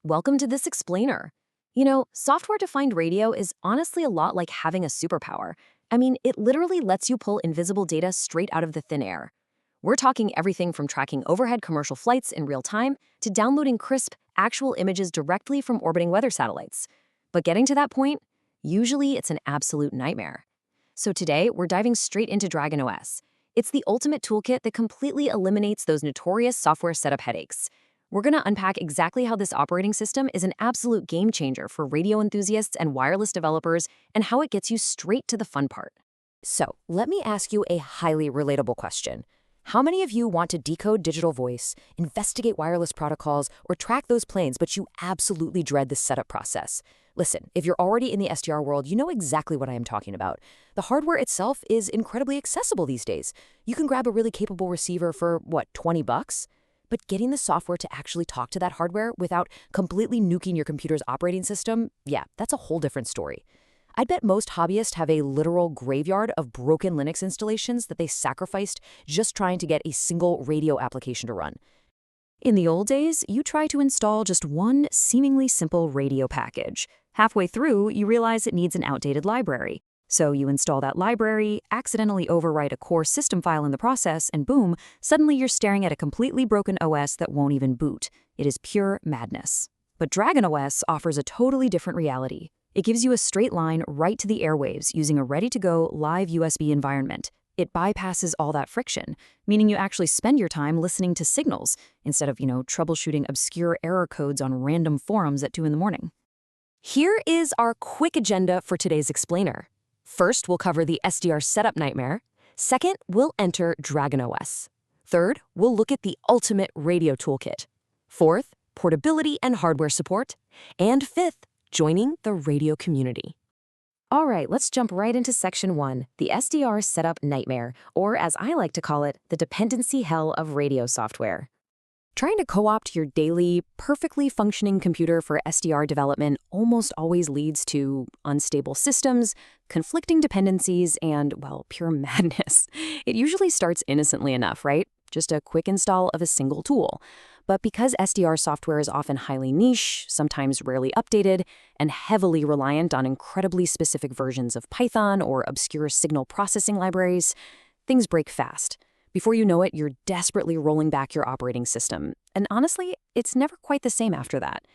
Welcome to this explainer. You know, software-defined radio is honestly a lot like having a superpower. I mean, it literally lets you pull invisible data straight out of the thin air. We're talking everything from tracking overhead commercial flights in real time to downloading crisp, actual images directly from orbiting weather satellites. But getting to that point, usually it's an absolute nightmare. So today, we're diving straight into DragonOS. It's the ultimate toolkit that completely eliminates those notorious software setup headaches. We're going to unpack exactly how this operating system is an absolute game changer for radio enthusiasts and wireless developers, and how it gets you straight to the fun part. So, let me ask you a highly relatable question. How many of you want to decode digital voice, investigate wireless protocols, or track those planes, but you absolutely dread the setup process? Listen, if you're already in the SDR world, you know exactly what I am talking about. The hardware itself is incredibly accessible these days. You can grab a really capable receiver for, what, 20 bucks? But getting the software to actually talk to that hardware without completely nuking your computer's operating system, yeah, that's a whole different story. I'd bet most hobbyists have a literal graveyard of broken Linux installations that they sacrificed just trying to get a single radio application to run. In the old days, you try to install just one seemingly simple radio package. Halfway through, you realize it needs an outdated library. So you install that library, accidentally overwrite a core system file in the process, and boom, suddenly you're staring at a completely broken OS that won't even boot. It is pure madness. But DragonOS offers a totally different reality. It gives you a straight line right to the airwaves using a ready-to-go live USB environment. It bypasses all that friction, meaning you actually spend your time listening to signals instead of, troubleshooting obscure error codes on random forums at 2 in the morning. Here is our quick agenda for today's explainer. First, we'll cover the SDR setup nightmare. Second, we'll enter DragonOS. Third, we'll look at the ultimate radio toolkit. Fourth, portability and hardware support. And fifth, joining the radio community. All right, let's jump right into section 1, the SDR setup nightmare, or as I like to call it, the dependency hell of radio software. Trying to co-opt your daily, perfectly functioning computer for SDR development almost always leads to unstable systems, conflicting dependencies, and, well, pure madness. It usually starts innocently enough, right? Just a quick install of a single tool. But because SDR software is often highly niche, sometimes rarely updated, and heavily reliant on incredibly specific versions of Python or obscure signal processing libraries, things break fast. Before you know it, you're desperately rolling back your operating system. And honestly, it's never quite the same after that.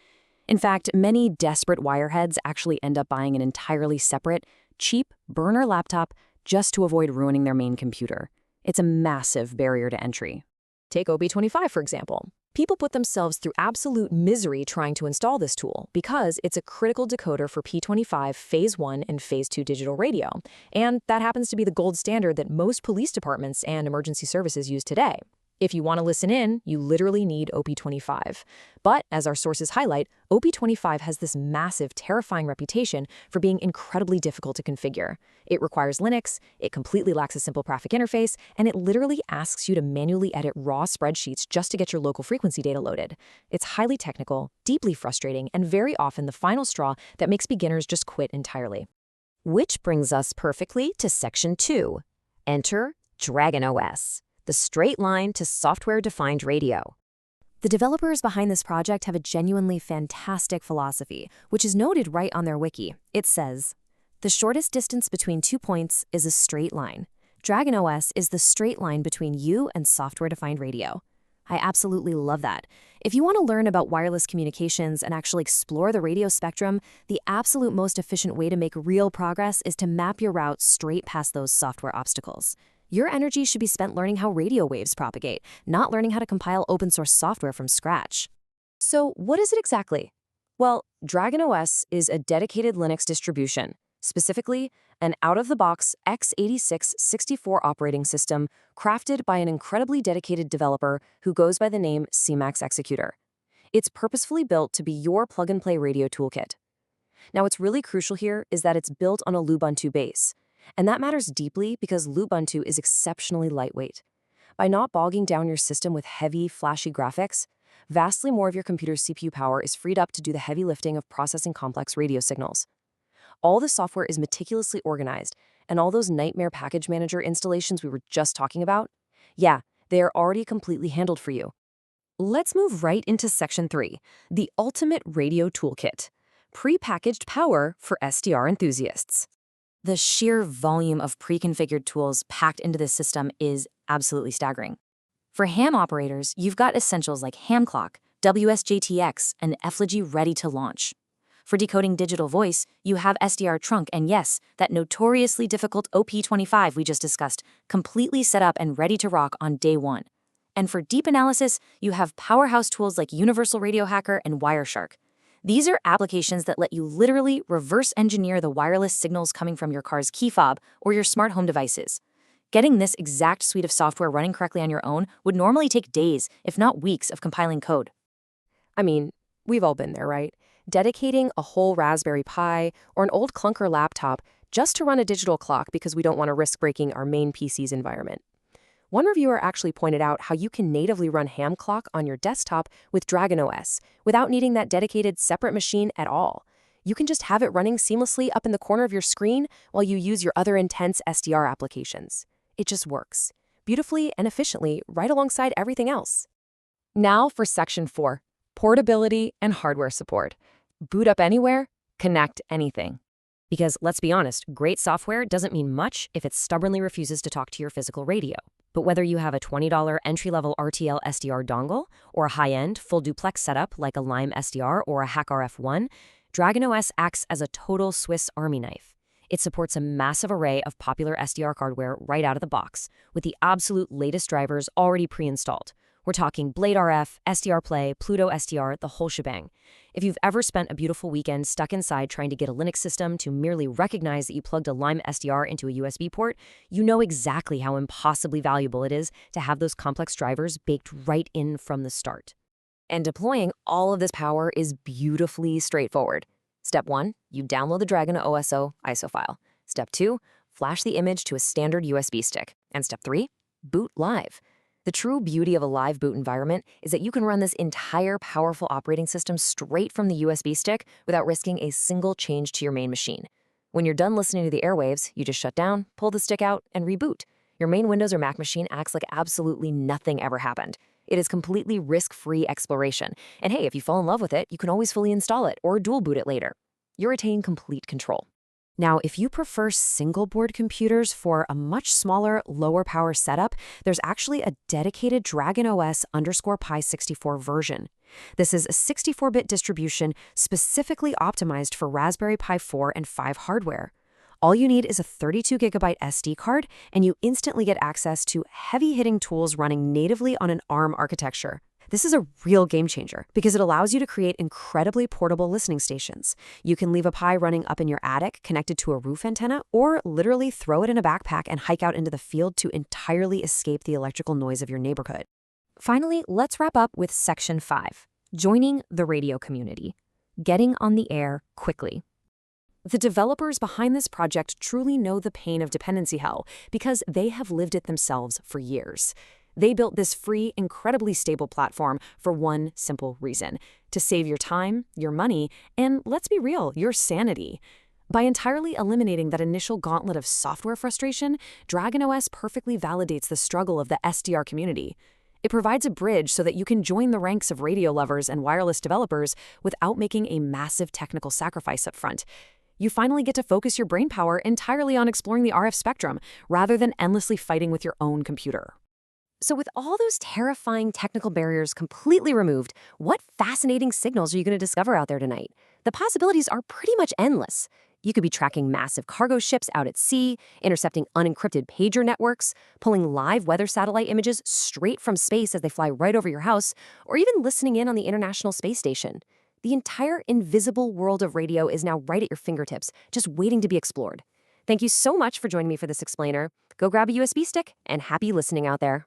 In fact, many desperate wireheads actually end up buying an entirely separate, cheap burner laptop just to avoid ruining their main computer. It's a massive barrier to entry. Take OB25, for example. People put themselves through absolute misery trying to install this tool because it's a critical decoder for P25 Phase 1 and Phase 2 digital radio. And that happens to be the gold standard that most police departments and emergency services use today. If you want to listen in, you literally need OP25. But, as our sources highlight, OP25 has this massive, terrifying reputation for being incredibly difficult to configure. It requires Linux, it completely lacks a simple graphic interface, and it literally asks you to manually edit raw spreadsheets just to get your local frequency data loaded. It's highly technical, deeply frustrating, and very often the final straw that makes beginners just quit entirely. Which brings us perfectly to Section 2. Enter DragonOS. The straight line to software-defined radio. The developers behind this project have a genuinely fantastic philosophy, which is noted right on their wiki. It says, "The shortest distance between 2 points is a straight line. DragonOS is the straight line between you and software-defined radio." I absolutely love that. If you want to learn about wireless communications and actually explore the radio spectrum, the absolute most efficient way to make real progress is to map your route straight past those software obstacles. Your energy should be spent learning how radio waves propagate, not learning how to compile open-source software from scratch. So what is it exactly? Well, DragonOS is a dedicated Linux distribution, specifically an out-of-the-box x86-64 operating system crafted by an incredibly dedicated developer who goes by the name CMax Executor. It's purposefully built to be your plug-and-play radio toolkit. Now, what's really crucial here is that it's built on a Lubuntu base. And that matters deeply because Lubuntu is exceptionally lightweight. By not bogging down your system with heavy, flashy graphics, vastly more of your computer's CPU power is freed up to do the heavy lifting of processing complex radio signals. All the software is meticulously organized, and all those nightmare package manager installations we were just talking about, yeah, they are already completely handled for you. Let's move right into Section 3, the ultimate radio toolkit. Pre-packaged power for SDR enthusiasts. The sheer volume of pre-configured tools packed into this system is absolutely staggering. For ham operators, you've got essentials like ham clock, WSJTX, and Effigy ready to launch. For decoding digital voice, you have SDRTrunk and yes, that notoriously difficult OP25 we just discussed, completely set up and ready to rock on day one. And for deep analysis, you have powerhouse tools like Universal Radio Hacker and Wireshark. These are applications that let you literally reverse engineer the wireless signals coming from your car's key fob or your smart home devices. Getting this exact suite of software running correctly on your own would normally take days, if not weeks, of compiling code. I mean, we've all been there, right? Dedicating a whole Raspberry Pi or an old clunker laptop just to run a digital clock because we don't want to risk breaking our main PC's environment. One reviewer actually pointed out how you can natively run ham clock on your desktop with DragonOS without needing that dedicated separate machine at all. You can just have it running seamlessly up in the corner of your screen while you use your other intense SDR applications. It just works beautifully and efficiently right alongside everything else. Now for Section 4, portability and hardware support. Boot up anywhere, connect anything. Because let's be honest, great software doesn't mean much if it stubbornly refuses to talk to your physical radio. But whether you have a $20 entry-level RTL-SDR dongle or a high-end full duplex setup like a Lime SDR or a HackRF One, DragonOS acts as a total Swiss Army knife. It supports a massive array of popular SDR hardware right out of the box, with the absolute latest drivers already pre-installed. We're talking Blade RF, SDR Play, Pluto SDR, the whole shebang. If you've ever spent a beautiful weekend stuck inside trying to get a Linux system to merely recognize that you plugged a Lime SDR into a USB port, you know exactly how impossibly valuable it is to have those complex drivers baked right in from the start. And deploying all of this power is beautifully straightforward. Step 1, you download the DragonOS ISO file. Step 2, flash the image to a standard USB stick. And Step 3, boot live. The true beauty of a live boot environment is that you can run this entire powerful operating system straight from the USB stick without risking a single change to your main machine. When you're done listening to the airwaves, you just shut down, pull the stick out, and reboot. Your main Windows or Mac machine acts like absolutely nothing ever happened. It is completely risk-free exploration. And hey, if you fall in love with it, you can always fully install it or dual boot it later. You retain complete control. Now, if you prefer single-board computers for a much smaller, lower-power setup, there's actually a dedicated DragonOS _Pi 64 version. This is a 64-bit distribution specifically optimized for Raspberry Pi 4 and 5 hardware. All you need is a 32GB SD card, and you instantly get access to heavy-hitting tools running natively on an ARM architecture. This is a real game changer because it allows you to create incredibly portable listening stations. You can leave a Pi running up in your attic connected to a roof antenna, or literally throw it in a backpack and hike out into the field to entirely escape the electrical noise of your neighborhood. Finally, let's wrap up with Section 5, joining the radio community. Getting on the air quickly. The developers behind this project truly know the pain of dependency hell because they have lived it themselves for years. They built this free, incredibly stable platform for one simple reason: to save your time, your money, and let's be real, your sanity. By entirely eliminating that initial gauntlet of software frustration, DragonOS perfectly validates the struggle of the SDR community. It provides a bridge so that you can join the ranks of radio lovers and wireless developers without making a massive technical sacrifice up front. You finally get to focus your brainpower entirely on exploring the RF spectrum rather than endlessly fighting with your own computer. So with all those terrifying technical barriers completely removed, what fascinating signals are you going to discover out there tonight? The possibilities are pretty much endless. You could be tracking massive cargo ships out at sea, intercepting unencrypted pager networks, pulling live weather satellite images straight from space as they fly right over your house, or even listening in on the International Space Station. The entire invisible world of radio is now right at your fingertips, just waiting to be explored. Thank you so much for joining me for this explainer. Go grab a USB stick and happy listening out there.